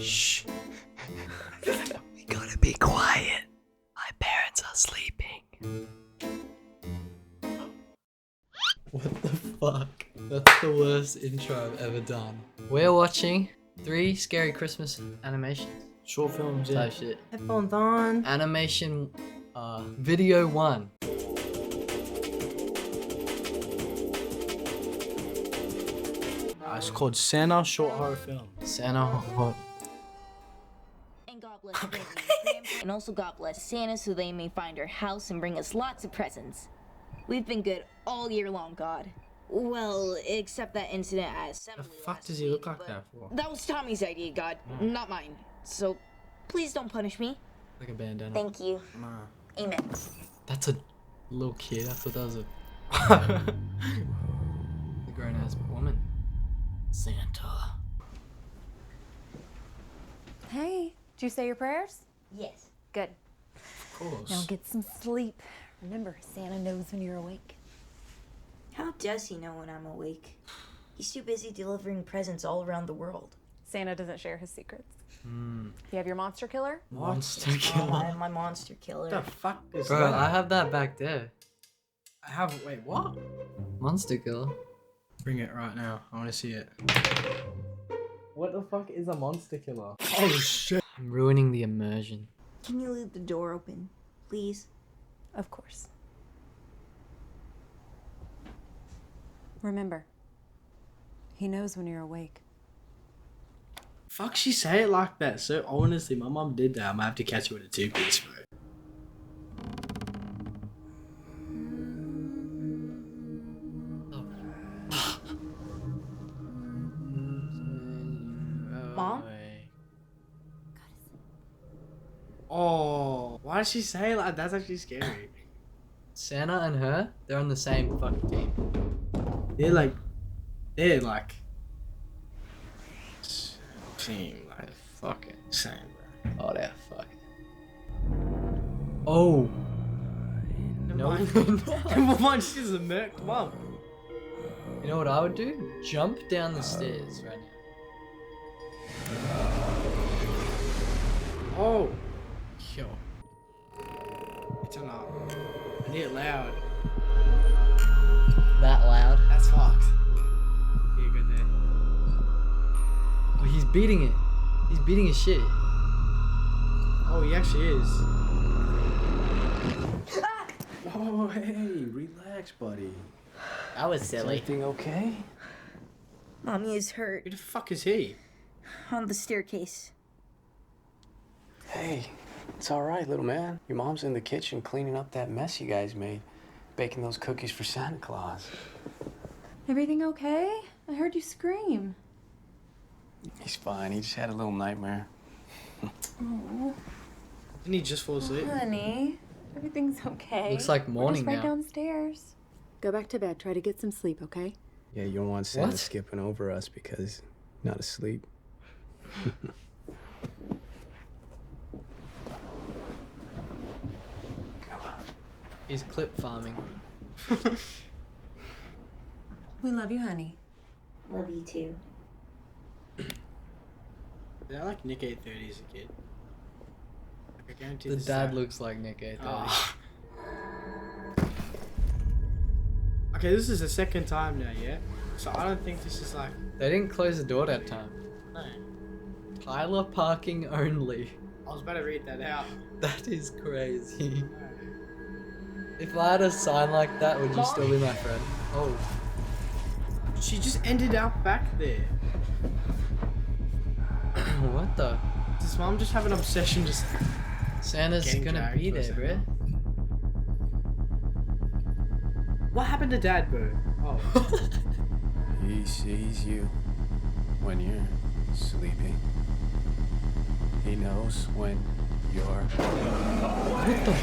Shh. We gotta be quiet. My parents are sleeping. What the fuck? That's the worst intro I've ever done. We're watching 3 scary Christmas animations. Short films, Type shit. Headphones on. Animation video 1. It's called Santa Short Horror Film. Santa what? And God bless Granny and Grandpa, and also God bless Santa so they may find our house and bring us lots of presents. We've been good all year long, God. Well, except that incident at The assembly. fuck last does he week, look like but that for? That was Tommy's idea, God, not mine. So, please don't punish me. Like a bandana. Thank you. Nah. Amen. That's a little kid. I thought that was a grown ass woman. Santa. Hey, did you say your prayers? Yes. Good. Of course. Now get some sleep. Remember, Santa knows when you're awake. How does he know when I'm awake? He's too busy delivering presents all around the world. Santa doesn't share his secrets. You have your monster killer? Monster I killer. am my monster killer. What the fuck is Bro, that? I have that back there. I have. Wait, what? Monster killer. Bring it right now. I want to see it. What the fuck is a monster killer? Oh shit. I'm ruining the immersion. Can you leave the door open, please? Of course. Remember, he knows when you're awake. Fuck, she say it like that. So honestly, my mom did that. I might have to catch her with a 2-piece, bro. Mom? Oh, why did she say it like that? That's actually scary. Santa and her, they're on the same fucking team. They're like team, like Fucking. same, bro. Oh, they're fucking. Oh. No. Come on, she's a merc. Come on. You know what I would do? Jump down the stairs right now. Oh. Yo. Turn up. I need it loud. That loud. That's fucked. Yeah, good there. Oh, he's beating it. He's beating his shit. Oh, he actually is. Oh, hey, relax, buddy. That was silly. Everything okay? Mommy is hurt Who the fuck is he? on the staircase. Hey, it's all right, little man. Your mom's in the kitchen cleaning up that mess you guys made, baking those cookies for Santa Claus. Everything okay? I heard you scream. He's fine. He just had a little nightmare. Oh, Didn't he just fall asleep? honey. Everything's okay. Looks like morning We're just right now. downstairs. Go back to bed. Try to get some sleep, okay? Yeah, you don't want Santa What? skipping over us because not asleep. He's clip farming. We love you, honey. Love you too. They're like Nick 830 as a kid. Like, I guarantee The this is dad that. looks like Nick A30. Oh. Okay, this is the second time now, yeah? So I don't think this is like. They didn't close the door that time. No. Tyler parking only. I was about to read that out. That is crazy. If I had a sign like that, would you still be my friend? Oh. She just ended up back there. What the? Does mom just have an obsession just. Santa's Getting gonna dragged be for there, bruh. Santa. What happened to dad, bro? Oh. He sees you when you're sleeping. He knows when you're. What the?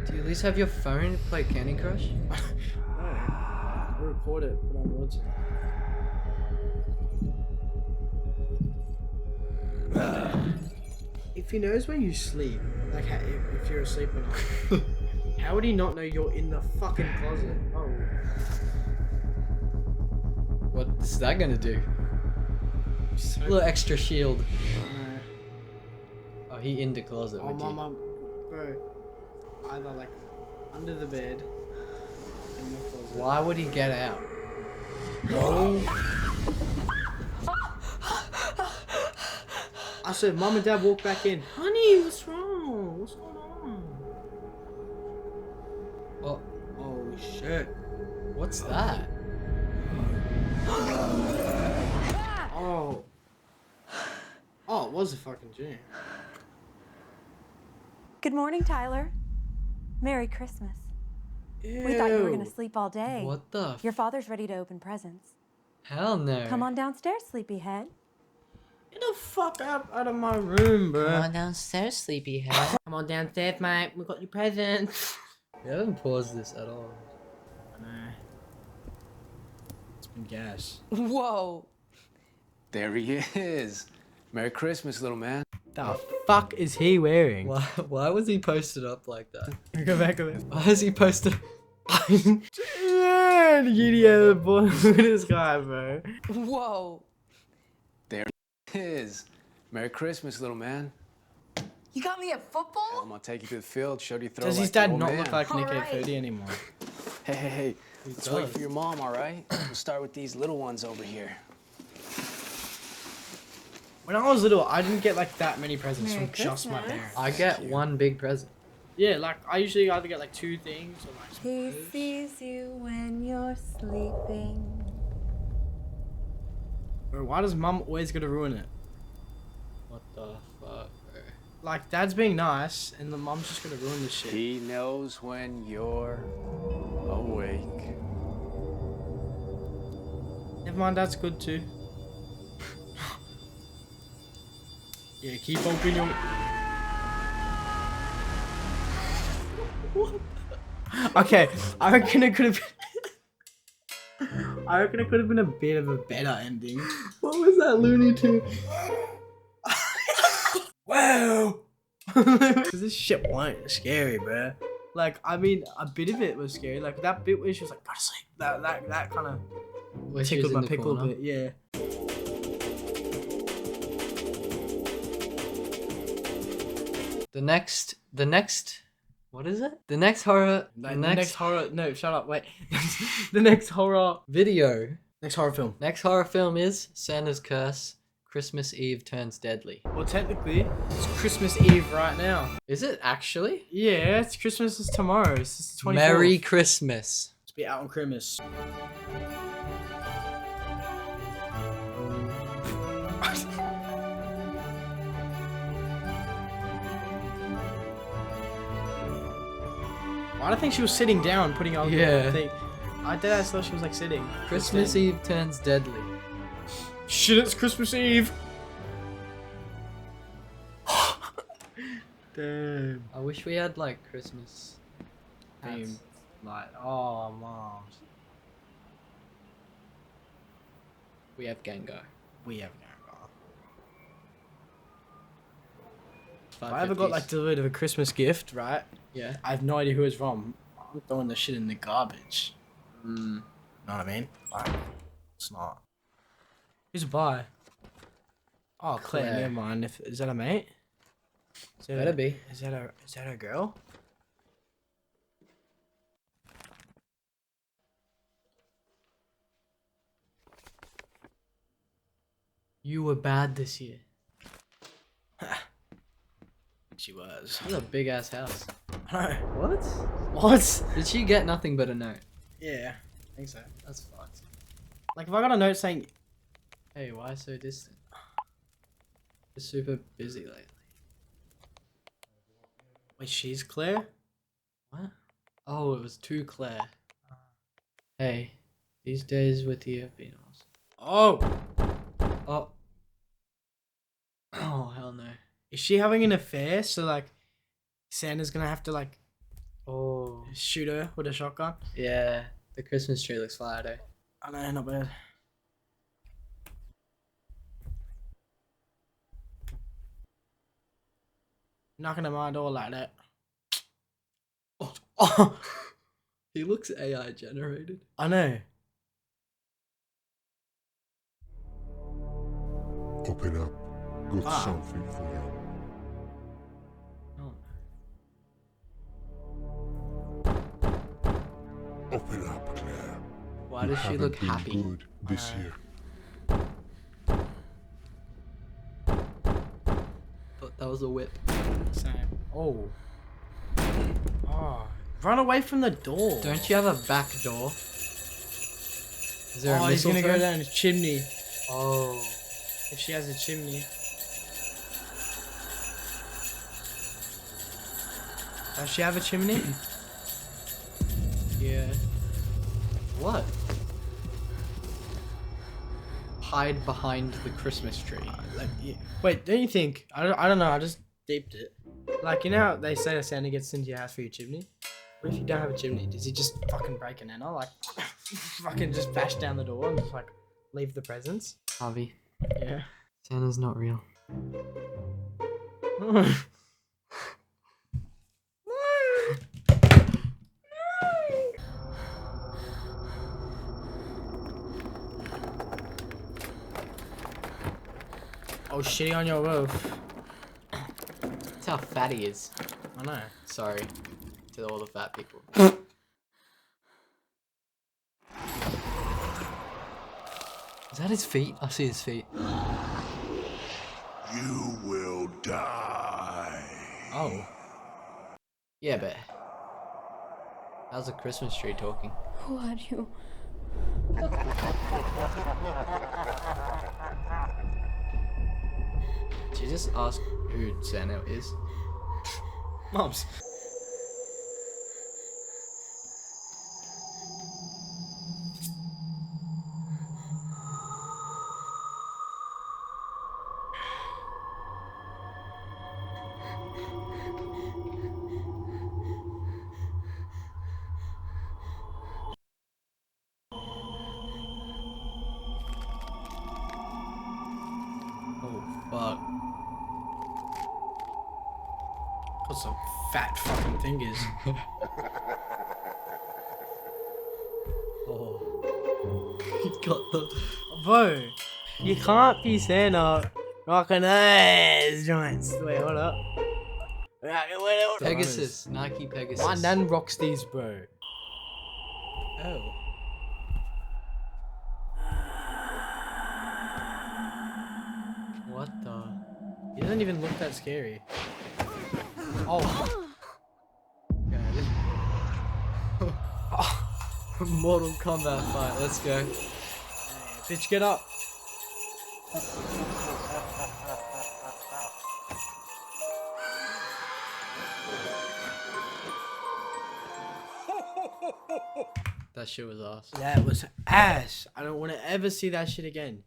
Do you at least have your phone to play Candy Crush? No. We'll record it, put on words. if he knows when you sleep, like if you're asleep or not, how would he not know you're in the fucking closet? Oh. What is that gonna do? So A little extra shield. no. Oh, he in the closet Oh, with my you. mum, bro. Either like under the bed, in the closet. Why would he get out? I said, Mum and Dad walk back in. Honey, what's wrong? What's going on? Oh, Oh shit. what's that? Oh. Oh, it was a fucking dream. Good morning, Tyler. Merry Christmas. We thought you were gonna sleep all day. What the? Your father's ready to open presents. Hell no. Come on downstairs, sleepyhead. Get the fuck out of my room, bro. downstairs, sleepyhead. Come on downstairs, mate. We got your presents. We haven't paused this at all. I know. It's been gas. Whoa. There he is. Merry Christmas, little man. The fuck is he wearing? Why was he posted up like that? Go back a bit. Why is he posted? Yeah, the boy. Look at this guy, bro. Whoa. There he is. Merry Christmas, little man. You got me at football? I'm gonna take you to the field, show you throw Does like his the dad old not man. look like Nick Alright. A30 anymore? Hey. Let's wait for your mom, all right? We'll start with these little ones over here. When I was little, I didn't get like that many presents Merry from just my Christmas. parents. I get one big present. Yeah, like I usually either get like 2 things or like some He clothes. sees you when you're sleeping. Bro, why does mum always gotta ruin it? What the fuck, bro? Like dad's being nice and the mum's just gonna ruin this shit. He knows when you're awake. Never mind, that's good too. Yeah, keep opening your. Okay, I reckon it could have. I reckon it could have been a bit of a better ending. What was that Looney Tune? Wow. Cause this shit weren't scary, bruh. Like, I mean, a bit of it was scary. Like that bit where she was like, "Go to sleep." That kind of Where she was tickled in my the pickle corner. bit. Yeah. The next, what is it? The next horror, Like, the next horror. No, shut up. Wait. The next horror. video. Next horror film. Next horror film is Santa's Curse. Christmas Eve turns deadly. Well, technically, it's Christmas Eve right now. Is it actually? Yeah, it's Christmas is tomorrow. It's the 24th. Merry Christmas. Let's be out on Christmas. Why do I think she was sitting down, putting on Yeah. the thing? I thought she was like sitting. Christmas Eve turns deadly. Shit, it's Christmas Eve. Damn. I wish we had like Christmas hats. Themed. Like, oh, moms. We have Gengar. We have no. If 550s. I ever got like delivered of a Christmas gift, right? Yeah. I have no idea who it's from. I'm throwing the shit in the garbage. Mm. Know what I mean? Like, it's not. Who's a buy? Oh, Claire. Claire. Never mind. Is that a mate? Is that Better a, be. Is that a girl? You were bad this year. She was. That's a big ass house. No. What? What? Did she get nothing but a note? Yeah, I think so. That's fucked. Like, if I got a note saying, Hey, why so distant? You're super busy lately. wait, she's Claire? What? Oh, it was to Claire. Hey, these days with you have been awesome. Oh! Oh. Oh, hell no. Is she having an affair? So, like, Santa's gonna have to, like, Oh. shoot her with a shotgun? Yeah, the Christmas tree looks fire though. I know, not bad. knocking at my door like that. Oh. He looks AI generated. I know. Open up. Got Ah. something for you. Open up, Claire. Why You does she haven't look been happy? good this year. Thought that was a whip. Same. Oh. Oh. Run away from the door. Don't you have a back door? Is there a he's gonna mistletoe? go down his chimney. Oh. If she has a chimney. Does she have a chimney? Yeah. What? Hide behind the Christmas tree. Like, yeah. Wait, don't you think? I don't know. I just deeped it. Like, you know how they say that Santa gets into your house for your chimney? What if you don't have a chimney? Does he just fucking break an enter? Like, fucking just bash down the door and just like leave the presents? Harvey, Yeah. Santa's not real. Oh, shitty on your roof. That's how fat he is. I know. Sorry to all the fat people. Is that his feet? I see his feet. You will die. Oh. Yeah, but how's the Christmas tree talking? Who are you? Did you just ask who Santa is? Mums. Oh fuck. Got some fat fucking fingers. Oh. He got the. Bro, you can't be Santa rocking ass joints. Wait, hold up. Pegasus. Nike Pegasus. My nan rocks these, bro. Oh. What the? He doesn't even look that scary. Oh. Mortal Kombat fight. Let's go. Bitch, get up. That shit was awesome. That was ass. I don't want to ever see that shit again.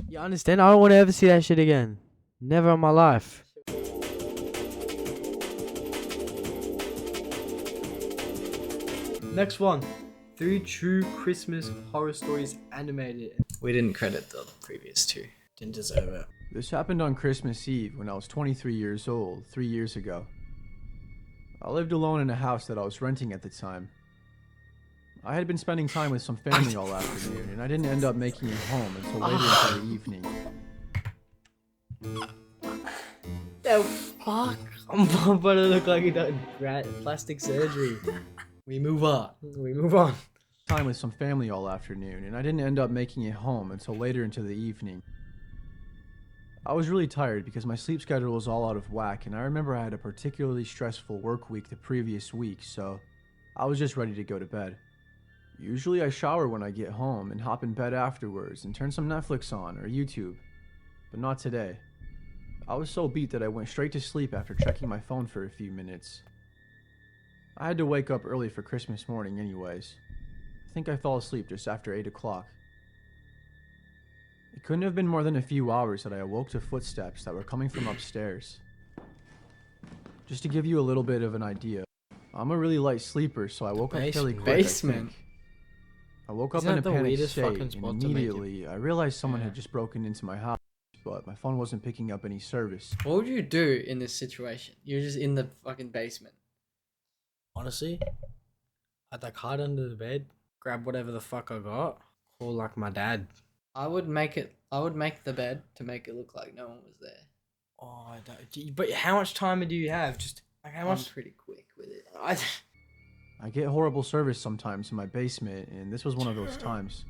You understand? I don't want to ever see that shit again. Never in my life. Next one. 3 true Christmas horror stories animated. We didn't credit the previous two. Didn't deserve it. This happened on Christmas Eve when I was 23 years old, 3 years ago. I lived alone in a house that I was renting at the time. I had been spending time with some family all afternoon, and I didn't end up making it home until later into the evening. The fuck? I'm about to look like he done plastic surgery. We move on. We move on. Time with some family all afternoon, and I didn't end up making it home until later into the evening. I was really tired because my sleep schedule was all out of whack, and I remember I had a particularly stressful work week the previous week, so I was just ready to go to bed. Usually I shower when I get home and hop in bed afterwards and turn some Netflix on or YouTube, but not today. I was so beat that I went straight to sleep after checking my phone for a few minutes. I had to wake up early for Christmas morning anyways. I think I fell asleep just after 8 o'clock. It couldn't have been more than a few hours that I awoke to footsteps that were coming from upstairs. Just to give you a little bit of an idea, I'm a really light sleeper, so I woke up fairly quick. Basement. I woke up Isn't in a that the panicked weirdest state, fucking and spot to make it? immediately I realized someone Yeah. had just broken into my house. but my phone wasn't picking up any service. What would you do in this situation? You're just in the fucking basement. Honestly, I'd like hide under the bed, grab whatever the fuck I got, call like my dad. I would make the bed to make it look like no one was there. Oh, I don't, but how much time do you have? Just like how I'm much? pretty quick with it. I get horrible service sometimes in my basement, and this was one of those times.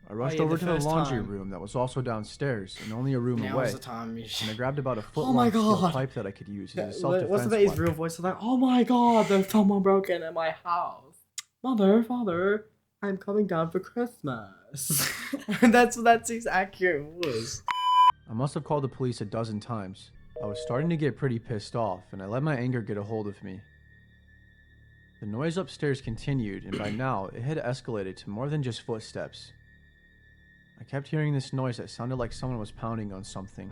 I rushed yeah, over the to the first laundry time. room that was also downstairs and only a room Now away. is the time. You And I grabbed about a foot Oh my long steel God. pipe that I could use as a What's self-defense about his weapon. real voice? Like, oh my god, there's someone broken in my house. Mother, father, I'm coming down for Christmas. that's his accurate voice. I must have called the police a dozen times. I was starting to get pretty pissed off, and I let my anger get a hold of me. The noise upstairs continued, and by now, it had escalated to more than just footsteps. I kept hearing this noise that sounded like someone was pounding on something.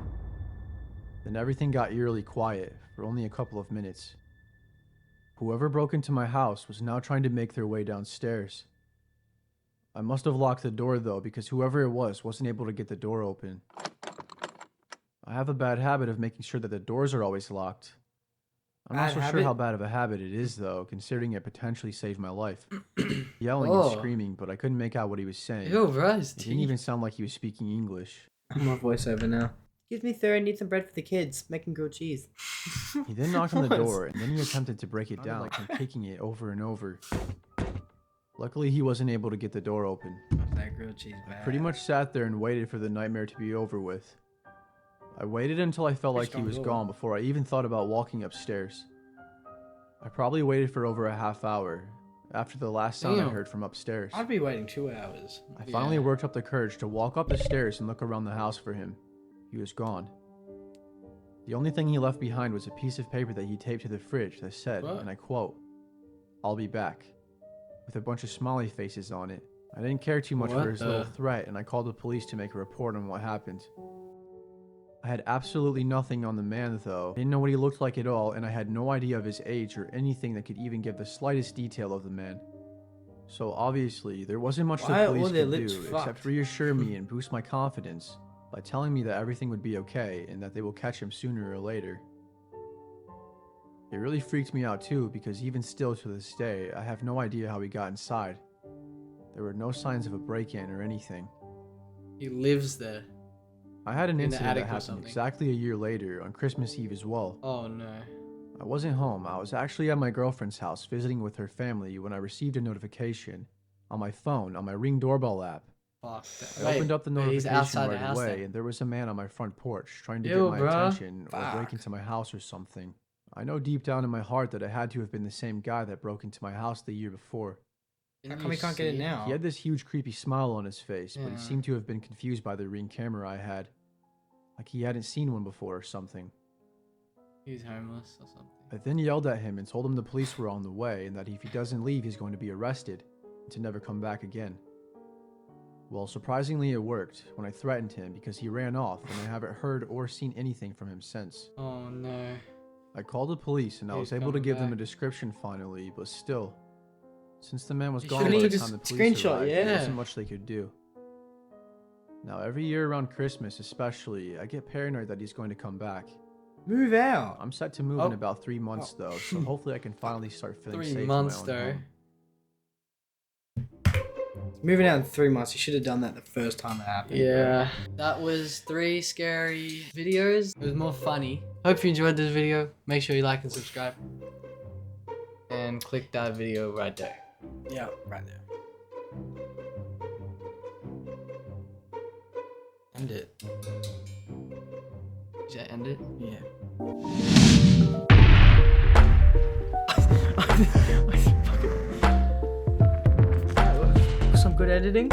Then everything got eerily quiet for only a couple of minutes. Whoever broke into my house was now trying to make their way downstairs. I must have locked the door though, because whoever it was wasn't able to get the door open. I have a bad habit of making sure that the doors are always locked. I'm not Bad so sure habit? how bad of a habit it is though, considering it potentially saved my life. Yelling Oh. and screaming, but I couldn't make out what he was saying. Yo, bro, It didn't even sound like he was speaking English. I'm on voiceover now. Excuse me, sir, I need some bread for the kids. Making grilled cheese. He then knocked on the What? door, and then he attempted to break it down, like him kicking it over and over. Luckily, he wasn't able to get the door open. That grilled cheese bad. Pretty much sat there and waited for the nightmare to be over with. I waited until I felt like he was gone before I even thought about walking upstairs. I probably waited for over a half hour, after the last sound I Damn. heard from upstairs. I'd be waiting 2 hours. I finally worked up the courage to walk up the stairs and look around the house for him. He was gone. The only thing he left behind was a piece of paper that he taped to the fridge that said, What? and I quote, "I'll be back," with a bunch of smiley faces on it. I didn't care too much What for his the- little threat, and I called the police to make a report on what happened. I had absolutely nothing on the man though. I didn't know what he looked like at all, and I had no idea of his age or anything that could even give the slightest detail of the man. So obviously, there wasn't much Why the are police their could do lips except fucked? reassure me and boost my confidence by telling me that everything would be okay and that they will catch him sooner or later. It really freaked me out too, because even still to this day, I have no idea how he got inside. There were no signs of a break-in or anything. He lives there. I had an In the incident attic that or happened something. exactly a year later, on Christmas Eve as well. Oh no. I wasn't home, I was actually at my girlfriend's house visiting with her family when I received a notification on my phone on my Ring doorbell app. Fuck that. I opened up the wait, he's notification outside the right house away, then. and there was a man on my front porch trying to Ew, get my bruh. attention or break Fuck. into my house or something. I know deep down in my heart that it had to have been the same guy that broke into my house the year before. How Didn't come you he can't get it see now? He had this huge creepy smile on his face, but Yeah. he seemed to have been confused by the Ring camera I had. Like he hadn't seen one before or something. He's homeless or something. I then yelled at him and told him the police were on the way and that if he doesn't leave he's going to be arrested and to never come back again. Well, surprisingly it worked when I threatened him because he ran off and I haven't heard or seen anything from him since. Oh no. I called the police and I was He's able to coming give them a back. description finally, but still, since the man was You gone by should've the took a time the police screenshot, arrived, there yeah. wasn't much they could do. Now, every year around Christmas especially, I get paranoid that he's going to come back. Move out. I'm set to move Oh. in about 3 months though, so hopefully I can finally start feeling 3 safe months in my own though. home. Moving out in 3 months. You should have done that the first time it happened. Yeah. That was 3 scary videos. It was more funny. Hope you enjoyed this video. Make sure you like and subscribe. And click that video right there. Yeah, right there. End it. Did you end it? Yeah. Some good editing.